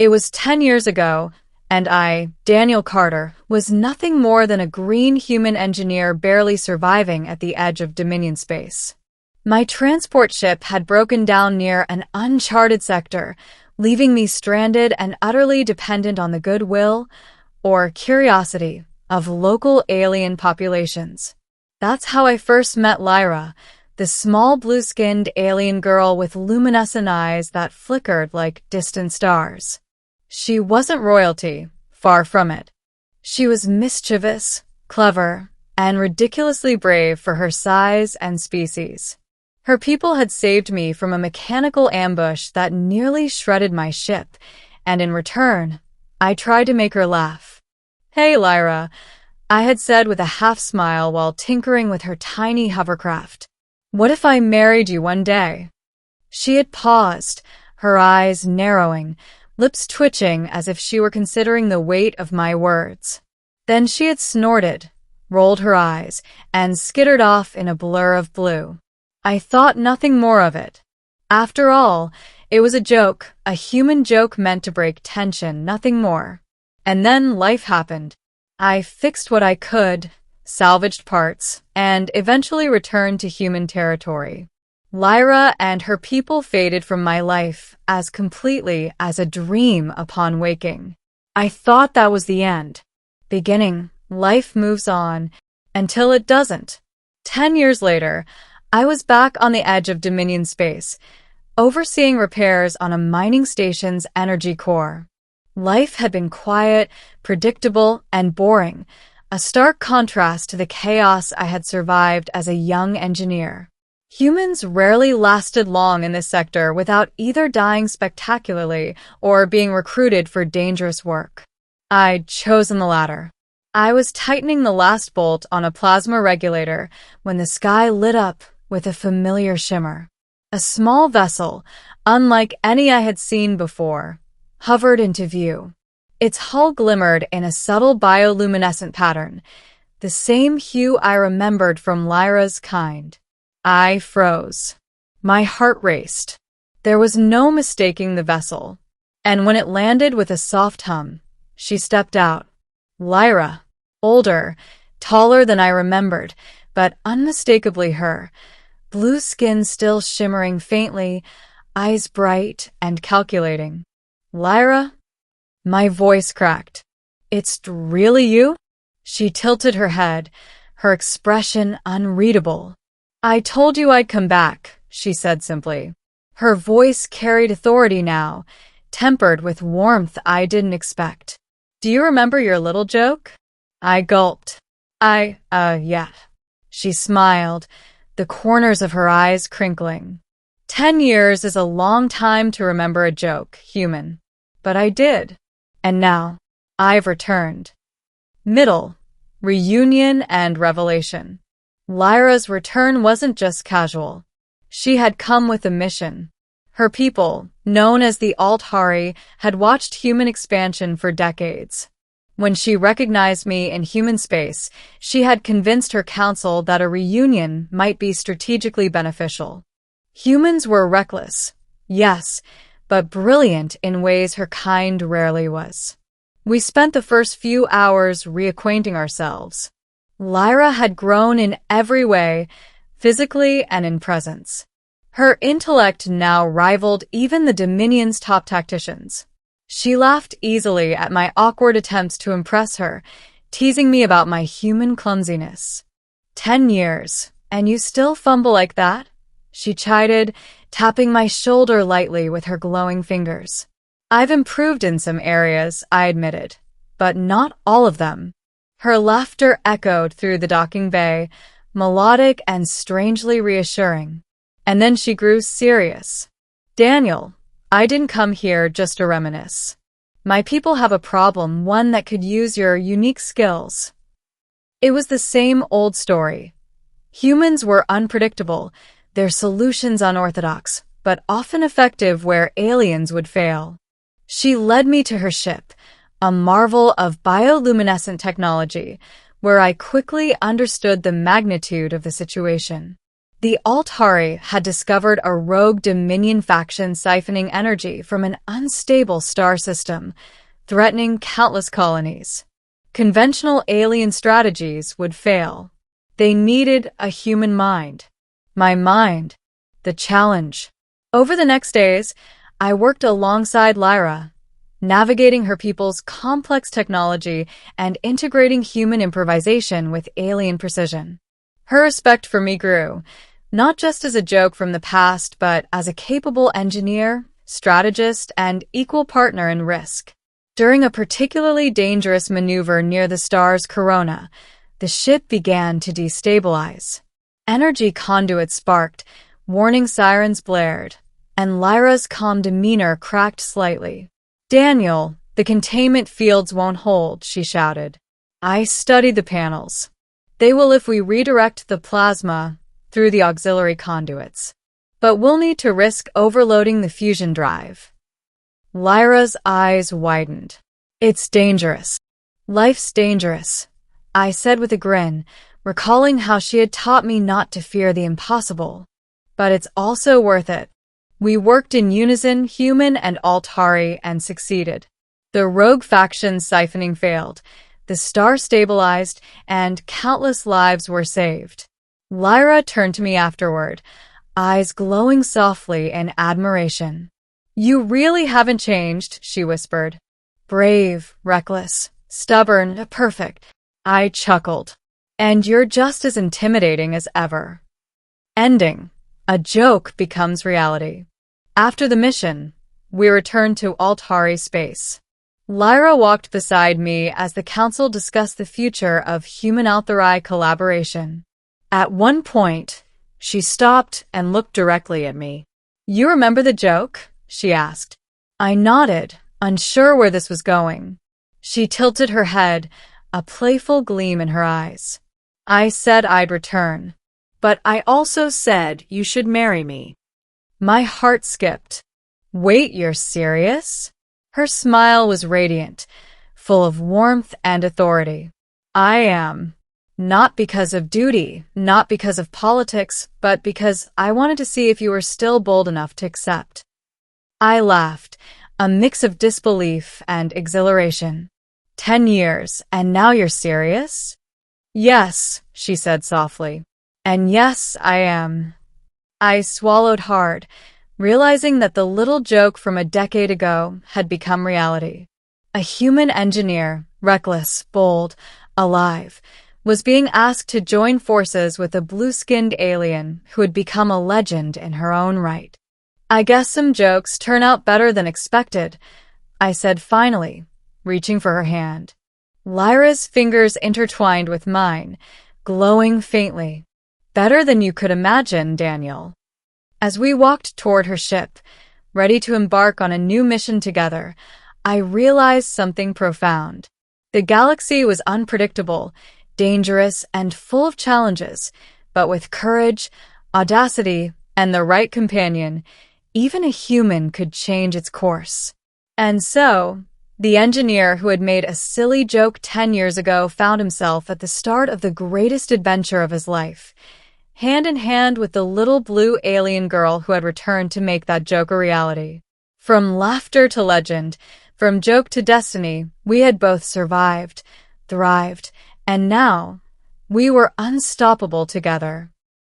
It was 10 years ago, and I, Daniel Carter, was nothing more than a green human engineer barely surviving at the edge of Dominion space. My transport ship had broken down near an uncharted sector, leaving me stranded and utterly dependent on the goodwill, or curiosity, of local alien populations. That's how I first met Lyra, the small blue-skinned alien girl with luminescent eyes that flickered like distant stars. She wasn't royalty, far from it. She was mischievous, clever, and ridiculously brave for her size and species. Her people had saved me from a mechanical ambush that nearly shredded my ship, and in return, I tried to make her laugh. "Hey, Lyra," I had said with a half-smile while tinkering with her tiny hovercraft. "What if I married you one day?" She had paused, her eyes narrowing, lips twitching as if she were considering the weight of my words. Then she had snorted, rolled her eyes, and skittered off in a blur of blue. I thought nothing more of it. After all, it was a joke, a human joke meant to break tension, nothing more. And then life happened. I fixed what I could, salvaged parts, and eventually returned to human territory. Lyra and her people faded from my life as completely as a dream upon waking. I thought that was the end. Beginning, life moves on, until it doesn't. 10 years later, I was back on the edge of Dominion space, overseeing repairs on a mining station's energy core. Life had been quiet, predictable, and boring, a stark contrast to the chaos I had survived as a young engineer. Humans rarely lasted long in this sector without either dying spectacularly or being recruited for dangerous work. I'd chosen the latter. I was tightening the last bolt on a plasma regulator when the sky lit up with a familiar shimmer. A small vessel, unlike any I had seen before, hovered into view. Its hull glimmered in a subtle bioluminescent pattern, the same hue I remembered from Lyra's kind. I froze. My heart raced. There was no mistaking the vessel. And when it landed with a soft hum, she stepped out. Lyra, older, taller than I remembered, but unmistakably her. Blue skin still shimmering faintly, eyes bright and calculating. "Lyra?" My voice cracked. "It's really you?" She tilted her head, her expression unreadable. "I told you I'd come back," she said simply. Her voice carried authority now, tempered with warmth I didn't expect. "Do you remember your little joke?" I gulped. Yeah." She smiled, the corners of her eyes crinkling. 10 years is a long time to remember a joke, human. But I did. And now, I've returned. Middle, reunion and revelation. Lyra's return wasn't just casual. She had come with a mission. Her people, known as the Alt-Hari, had watched human expansion for decades. When she recognized me in human space, she had convinced her council that a reunion might be strategically beneficial. Humans were reckless, yes, but brilliant in ways her kind rarely was. We spent the first few hours reacquainting ourselves. Lyra had grown in every way, physically and in presence. Her intellect now rivaled even the Dominion's top tacticians. She laughed easily at my awkward attempts to impress her, teasing me about my human clumsiness. 10 years, and you still fumble like that? She chided, tapping my shoulder lightly with her glowing fingers. I've improved in some areas, I admitted, but not all of them. Her laughter echoed through the docking bay, melodic and strangely reassuring. And then she grew serious. "Daniel, I didn't come here just to reminisce. My people have a problem, one that could use your unique skills." It was the same old story. Humans were unpredictable, their solutions unorthodox, but often effective where aliens would fail. She led me to her ship, a marvel of bioluminescent technology, where I quickly understood the magnitude of the situation. The Altari had discovered a rogue Dominion faction siphoning energy from an unstable star system, threatening countless colonies. Conventional alien strategies would fail. They needed a human mind. My mind. The challenge. Over the next days, I worked alongside Lyra, navigating her people's complex technology and integrating human improvisation with alien precision. Her respect for me grew, not just as a joke from the past, but as a capable engineer, strategist, and equal partner in risk. During a particularly dangerous maneuver near the star's corona, the ship began to destabilize. Energy conduits sparked, warning sirens blared, and Lyra's calm demeanor cracked slightly. "Daniel, the containment fields won't hold," she shouted. "I studied the panels. They will if we redirect the plasma through the auxiliary conduits. But we'll need to risk overloading the fusion drive." Lyra's eyes widened. "It's dangerous. Life's dangerous," I said with a grin, recalling how she had taught me not to fear the impossible. "But it's also worth it." We worked in unison, human and Altari, and succeeded. The rogue faction siphoning failed, the star stabilized, and countless lives were saved. Lyra turned to me afterward, eyes glowing softly in admiration. "You really haven't changed," she whispered. "Brave, reckless, stubborn, perfect." I chuckled. "And you're just as intimidating as ever." Ending. A joke becomes reality. After the mission, we returned to Altari space. Lyra walked beside me as the council discussed the future of human-Altari collaboration. At one point, she stopped and looked directly at me. "You remember the joke?" she asked. I nodded, unsure where this was going. She tilted her head, a playful gleam in her eyes. "I said I'd return. But I also said you should marry me." My heart skipped. "Wait, you're serious?" Her smile was radiant, full of warmth and authority. "I am. Not because of duty, not because of politics, but because I wanted to see if you were still bold enough to accept." I laughed, a mix of disbelief and exhilaration. 10 years, and now you're serious?" "Yes," she said softly. "And yes, I am." I swallowed hard, realizing that the little joke from a decade ago had become reality. A human engineer, reckless, bold, alive, was being asked to join forces with a blue-skinned alien who had become a legend in her own right. "I guess some jokes turn out better than expected," I said finally, reaching for her hand. Lyra's fingers intertwined with mine, glowing faintly. "Better than you could imagine, Daniel." As we walked toward her ship, ready to embark on a new mission together, I realized something profound. The galaxy was unpredictable, dangerous, and full of challenges, but with courage, audacity, and the right companion, even a human could change its course. And so, the engineer who had made a silly joke 10 years ago found himself at the start of the greatest adventure of his life, hand in hand with the little blue alien girl who had returned to make that joke a reality. From laughter to legend, from joke to destiny, we had both survived, thrived, and now we were unstoppable together.